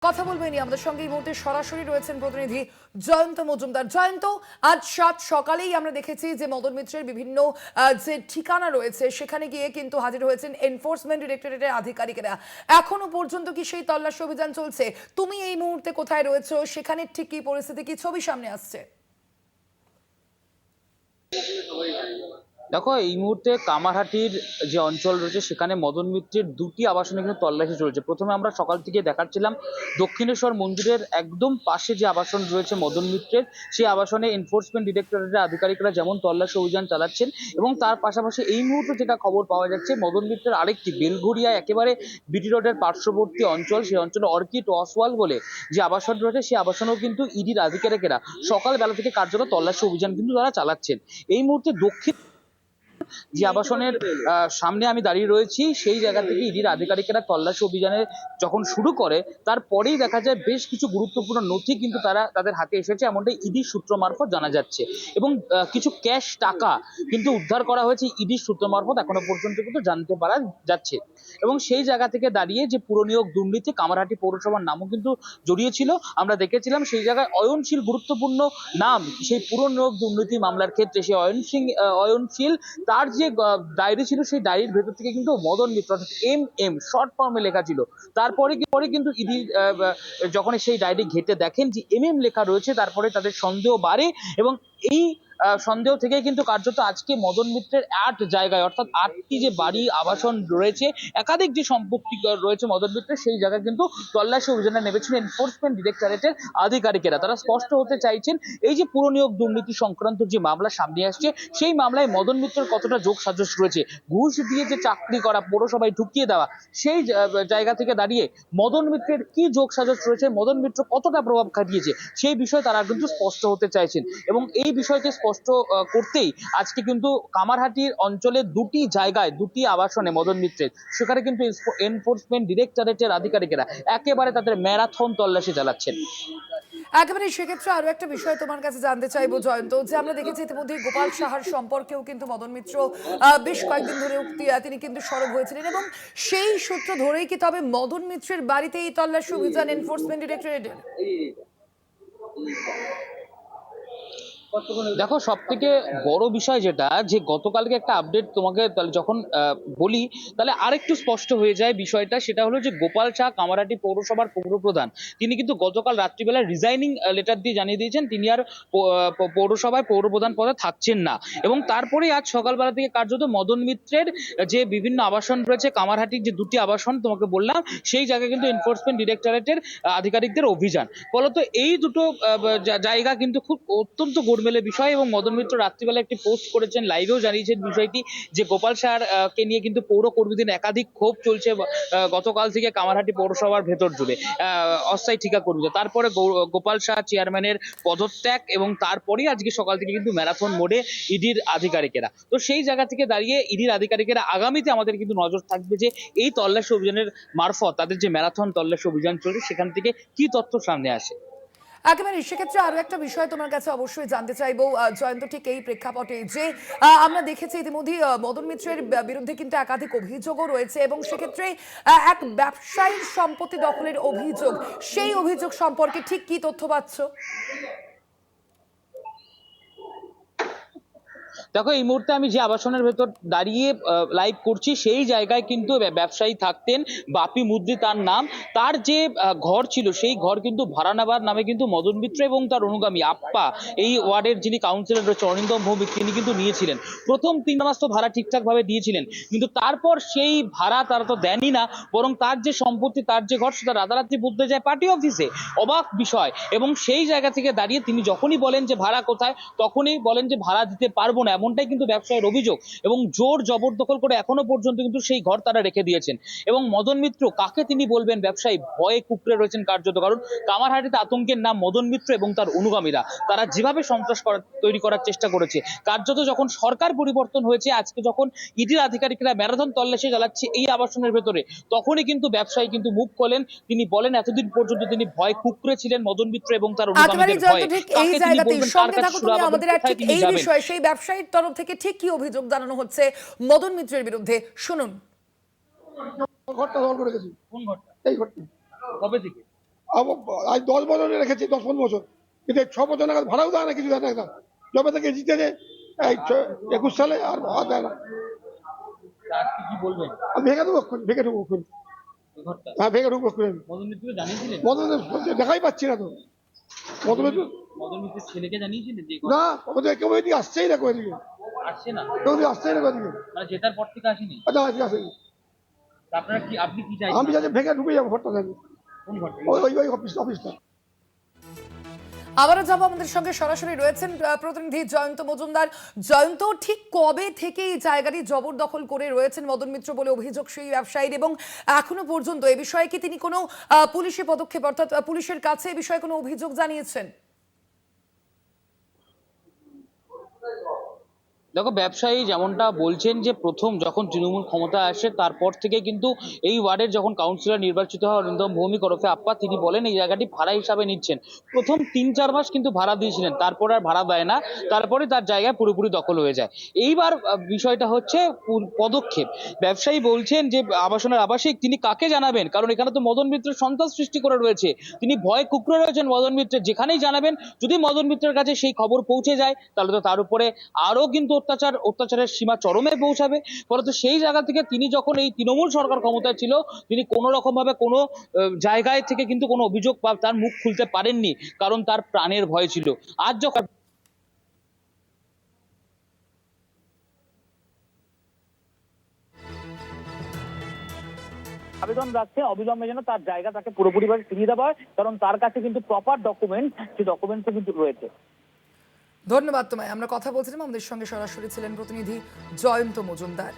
কথা বলবেন আমাদের সঙ্গে এই মুহূর্তে সরাসরি রয়েছেন প্রতিনিধি জয়ন্ত মজুমদার। জয়ন্ত, আজ সকালেই আমরা দেখেছি যে মদন মিত্রের বিভিন্ন যে ঠিকানা রয়েছে সেখানে গিয়ে কিন্তু হাজির হয়েছেন এনফোর্সমেন্ট ডিরেক্টরেটের আধিকারিকেরা। এখনো পর্যন্ত কি সেই তল্লাশি অভিযান চলছে? তুমি এই মুহূর্তে কোথায় রয়েছো? সেখানে ঠিক কি পরিস্থিতি, কি ছবি সামনে আসছে? দেখো, এই মুহূর্তে কামারহাটির যে অঞ্চল রয়েছে সেখানে মদন মিত্রের দুটি আবাসনে কিন্তু তল্লাশি চলছে। প্রথমে আমরা সকাল থেকে দেখাচ্ছিলাম দক্ষিণেশ্বর মন্দিরের একদম পাশে যে আবাসন রয়েছে মদন মিত্রের, সেই আবাসনে এনফোর্সমেন্ট ডিরেক্টরেটের আধিকারিকরা যেমন তল্লাশি অভিযান চালাচ্ছেন, এবং তার পাশাপাশি এই মুহূর্তে যেটা খবর পাওয়া যাচ্ছে মদন মিত্রের আরেকটি বেলঘরিয়া একেবারে বিটি রোডের পার্শ্ববর্তী অঞ্চল, সেই অঞ্চলে অর্কিড ওয়াসওয়াল বলে যে আবাসন রয়েছে সেই আবাসনেও কিন্তু ইডির আধিকারিকেরা সকালবেলা থেকে কার্যত তল্লাশি অভিযান কিন্তু তারা চালাচ্ছেন। এই মুহূর্তে দক্ষিণ যে আবাসনের সামনে আমি দাঁড়িয়ে রয়েছি সেই জায়গা থেকে ইডির আধিকারিকেরা তল্লাশি অভিযানে যখন শুরু করে তারপরেই দেখা যায় বেশ কিছু গুরুত্বপূর্ণ নথি কিন্তু তাদের হাতে এসেছে, এমনটাই ইডির সূত্র মারফত জানা যাচ্ছে। এবং কিছু ক্যাশ টাকা কিন্তু উদ্ধার করা হয়েছে ইডির সূত্র মারফত, এখনো পর্যন্ত কিন্তু জানতে পারা যাচ্ছে। এবং সেই জায়গা থেকে দাঁড়িয়ে যে পুরনিয়োগ দুর্নীতি কামারহাটি পৌরসভার নামও কিন্তু জড়িয়েছিল, আমরা দেখেছিলাম সেই জায়গায় অয়নশীল গুরুত্বপূর্ণ নাম সেই পুরনিয়োগ দুর্নীতি মামলার ক্ষেত্রে সেই অয়নশীল তার যে ডায়েরি ছিল সেই ডায়েরির ভেতর থেকে কিন্তু মদন মিত্র অর্থাৎ এম শর্ট ফর্মে লেখা ছিল। পরে কিন্তু ইডি যখন সেই ডায়েরি ঘেটে দেখেন যে এম লেখা রয়েছে, তারপরে তাদের সন্দেহ বাড়ে এবং এই সন্দেহ থেকে কিন্তু কার্যত আজকে মদন মিত্রের ৮ জায়গায় অর্থাৎ ৮টি যে বাড়ি আবাসন রয়েছে, একাধিক যে সম্পত্তি রয়েছে মদন মিত্রের, সেই জায়গায় কিন্তু তল্লাশি অভিযানে নেমেছেন এনফোর্সমেন্ট ডিরেক্টরেটের আধিকারিকেরা। তারা স্পষ্ট হতে চাইছেন এই যে পুরনিয়োগ দুর্নীতি সংক্রান্ত যে মামলা সামনে আসছে সেই মামলায় মদন মিত্রের কতটা যোগ সাজস রয়েছে, ঘুষ দিয়ে যে চাকরি করা, পৌরসভায় ঢুকিয়ে দেওয়া, সেই জায়গা থেকে দাঁড়িয়ে মদন মিত্রের কি যোগ সাজস রয়েছে, মদন মিত্র কতটা প্রভাব খাটিয়েছে সেই বিষয়ে তারা কিন্তু স্পষ্ট হতে চাইছেন। এবং এই বিষয়কে স্পষ্ট করতেই আজকে কিন্তু কামারহাটির অঞ্চলে দুটি জায়গায় দুটি আবাসনে মদন মিত্রের সেখানে কিন্তু এনফোর্সমেন্ট ডিরেক্টরেটের আধিকারিকেরা একেবারে তাদের ম্যারাথন তল্লাশি চালাচ্ছেন। একেবারে সেক্ষেত্রে আরো একটা বিষয় তোমার কাছে জানতে চাইবো জয়ন্ত, যে আমরা দেখেছি ইতিমধ্যে গোপাল সাহার সম্পর্কেও কিন্তু মদন মিত্র বেশ কয়েকদিন ধরে তিনি কিন্তু সরব হয়েছিলেন, এবং সেই সূত্র ধরেই কি তবে মদন মিত্রের বাড়িতে এই তল্লাশি অভিযান এনফোর্সমেন্ট ডিরেক্টরেটের? দেখো, সব থেকে বড় বিষয় যেটা যে গতকালকে একটা আপডেট তোমাকে যখন বলি তাহলে আরেকটু স্পষ্ট হয়ে যায় বিষয়টা, সেটা হলো যে গোপাল শাহ কামারহাটি পৌরসভার পৌরপ্রধান, তিনি কিন্তু গতকাল রাত্রিবেলা রিজাইনিং লেটার দিয়ে জানিয়ে দিয়েছেন তিনি আর পৌরসভায় পৌরপ্রধান পদে থাকছেন না। এবং তারপরে আজ সকালবেলা থেকে কার্যত মদন মিত্রের যে বিভিন্ন আবাসন রয়েছে কামারহাটির যে দুটি আবাসন তোমাকে বললাম, সেই জায়গায় কিন্তু এনফোর্সমেন্ট ডিরেক্টরেটের আধিকারিকদের অভিযান। ফলত এই দুটো জায়গা কিন্তু খুব অত্যন্ত গোলমেলে বিষয়। এবং মদন মিত্র রাত্রিবেলা একটি পোস্ট করেছেন, লাইভেও জানিয়েছেন বিষয়টি, যে গোপাল শাহর কে নিয়ে কিন্তু পৌর কর্মীদের একাধিক ক্ষোভ চলছে গতকাল থেকে কামারহাটি পৌরসভার ভেতর জুড়ে অস্থায়ী ঠিকা কর্মীদের। তারপরে গোপাল শাহ চেয়ারম্যানের পদত্যাগ এবং তারপরেই আজকে সকাল থেকে কিন্তু ম্যারাথন মোডে ইডির আধিকারিকেরা। তো সেই জায়গা থেকে দাঁড়িয়ে ইডির আধিকারিকেরা আগামীতে আমাদের কিন্তু নজর থাকবে যে এই তল্লাশি অভিযানের মারফত তাদের যে ম্যারাথন তল্লাশি অভিযান চলছে সেখান থেকে কি তথ্য সামনে আসে। একেবারে সেক্ষেত্রে আরো একটা বিষয় তোমার কাছে অবশ্যই জানতে চাইবো জয়ন্ত, ঠিক এই প্রেক্ষাপটে যে আমরা দেখেছি ইতিমধ্যে মদন মিত্রের বিরুদ্ধে কিন্তু একাধিক অভিযোগও রয়েছে, এবং সেক্ষেত্রে এক ব্যবসায়ীর সম্পত্তি দখলের অভিযোগ, সেই অভিযোগ সম্পর্কে ঠিক কি তথ্য পাচ্ছ? দেখো, এই মুহূর্তে আমি যে আবাসনের ভেতর দাঁড়িয়ে লাইভ করছি সেই জায়গায় কিন্তু ব্যবসায়ী থাকতেন, বাপি মুদ্রি তার নাম। তার যে ঘর ছিল সেই ঘর কিন্তু ভাড়া নেবার নামে কিন্তু মদন মিত্র এবং তার অনুগামী আপ্পা, এই ওয়ার্ডের যিনি কাউন্সিলর রয়েছে অরিন্দম ভৌমিক, তিনি কিন্তু নিয়েছিলেন। প্রথম 3 মাস তো ভাড়া ঠিকঠাক ভাবে দিয়েছিলেন, কিন্তু তারপর সেই ভাড়া তারা তো দেনই না, বরং তার যে সম্পত্তি, তার যে ঘর, সেটা রাতারাতি বদলে যায় পার্টি অফিসে। অবাক বিষয়। এবং সেই জায়গা থেকে দাঁড়িয়ে তিনি যখনই বলেন যে ভাড়া কোথায়, তখনই বলেন যে ভাড়া দিতে পারবো না, এমনটাই কিন্তু ব্যবসায়ের অভিযোগ। এবং জোর জবরদখল করে এখনো পর্যন্ত কিন্তু সেই ঘর তারা রেখে দিয়েছেন। এবং মদন মিত্র কাকে তিনি বলবেন ব্যবসায়ী, ভয়ে কুঁকড়ে রয়েছেন কার্যত। কারণ কামারহাটিতে আতঙ্কের নাম মদন মিত্র এবং তার অনুগামীরা, তারা যেভাবে সন্ত্রাস তৈরি করার চেষ্টা করেছে। কার্যত যখন সরকার পরিবর্তন হয়েছে, আজকে যখন ইডির আধিকারিকরা ম্যারাথন তল্লাশি চালাচ্ছে এই আবাসনের ভেতরে, তখনই কিন্তু ব্যবসায়ী কিন্তু মুখ খোলেন। তিনি বলেন এতদিন পর্যন্ত তিনি ভয় কুঁকড়ে ছিলেন মদন মিত্র এবং তার অনুগামীদের ভয়ে। এই জায়গাটাই সঙ্গে থাকো তুমি আমাদের, ঠিক এই বিষয়ে সেই ব্যবসায়ীর তরফ থেকে ঠিক কি অভিযোগ জানানো হচ্ছে মদন মিত্রের বিরুদ্ধে, শুনুন। ঘরটা দখল করে গেছি। কোন ঘরটা? এই ঘরটা। কবে থেকে? আজ 10 বছর রেখেছি, 10-15 বছর, কিন্তু 6 বছর নাগাদ ভাড়াও দেয় না, কিছু দেয় না। যবে থেকে জিতেছে এই 21 সালে আর ভাড়া দেয় না। আজকে কি বলবেন? আমি ভেঙে দেবো এক্ষুনি, ভেঙে ঢুকবো এক্ষুনি। এই ঘরটা হ্যাঁ, ভেঙে ঢুকবো এক্ষুনি আমি। মদন মিত্রকে জানিয়েছিলেন? দেখাই পাচ্ছি না তো মদনের। মদন মিত্রের ছেলেকে জানিয়েছিলেন যে এই ঘর না, ওদের কেউ এদিকে আসছেই না, কেউ এদিকে আসছে না? কেউ এদিকে আসছেই না, কেউ এদিকে। মানে জেতার পর থেকে আসেনি? আচ্ছা, আজকে আসেনি। তা আপনি কি চাইছেন? আমি যাচ্ছি ভেঙে ঢুকে যাবো ঘরটা থেকে। কোন ঘরটা? ওই অফিসটা। আবারও যাবো, আমাদের সঙ্গে সরাসরি রয়েছেন প্রতিনিধি জয়ন্ত মজুমদার। জয়ন্ত, ঠিক কবে থেকে এই জায়গাটি জবরদখল করে রয়েছেন মদন মিত্র বলে অভিযোগ সেই ব্যবসায়ীর, এবং এখনো পর্যন্ত এ বিষয়ে কি তিনি কোনো পুলিশি পদক্ষেপ অর্থাৎ পুলিশের কাছে এ বিষয়ে কোনো অভিযোগ জানিয়েছেন? দেখো, ব্যবসায়ী যেমনটা বলছেন যে প্রথম যখন তৃণমূল ক্ষমতা আসে তারপর থেকে কিন্তু এই ওয়ার্ডের যখন কাউন্সিলর নির্বাচিত হয় অরিন্দম ভৌমিক ওরফে আপ্পা, তিনি বলেন এই জায়গাটি ভাড়া হিসাবে নিচ্ছেন। প্রথম 3-4 মাস কিন্তু ভাড়া দিয়েছিলেন, তারপর আর ভাড়া দেয় না, তারপরে তার জায়গায় পুরোপুরি দখল হয়ে যায়। এইবার বিষয়টা হচ্ছে পদক্ষেপ। ব্যবসায়ী বলছেন যে আবাসনের আবাসিক তিনি কাকে জানাবেন, কারণ এখানে তো মদন মিত্রের সন্ত্রাস সৃষ্টি করে রয়েছে, তিনি ভয়ে কুঁকড়ে রয়েছেন মদন মিত্রের। যেখানেই জানাবেন, যদি মদন মিত্রের কাছে সেই খবর পৌঁছে যায় তাহলে তো তার উপরে আরো কিন্তু অত্যাচারের সীমা চরমে পৌঁছাবে। ফলে সেই জায়গা থেকে তিনি যখন এই তৃণমূল সরকার ক্ষমতায় ছিল, তিনি কোনো রকম ভাবে কোনো জায়গায় থেকে কিন্তু কোনো অভিযোগ বা তার মুখ খুলতে পারেননি, কারণ তার প্রাণের ভয় ছিল। আজ যখন আবেদন রাখছে অবিলম্বে যেন তার জায়গা তাকে পুরোপুরিভাবে ফিরিয়ে দেওয়া হয়, কারণ তার কাছে কিন্তু প্রপার ডকুমেন্ট, সেই ডকুমেন্টসও কিন্তু রয়েছে। ধন্যবাদ তোমায়। আমরা কথা বলছিলাম, আমাদের সঙ্গে সরাসরি ছিলেন প্রতিনিধি জয়ন্ত মজুমদার।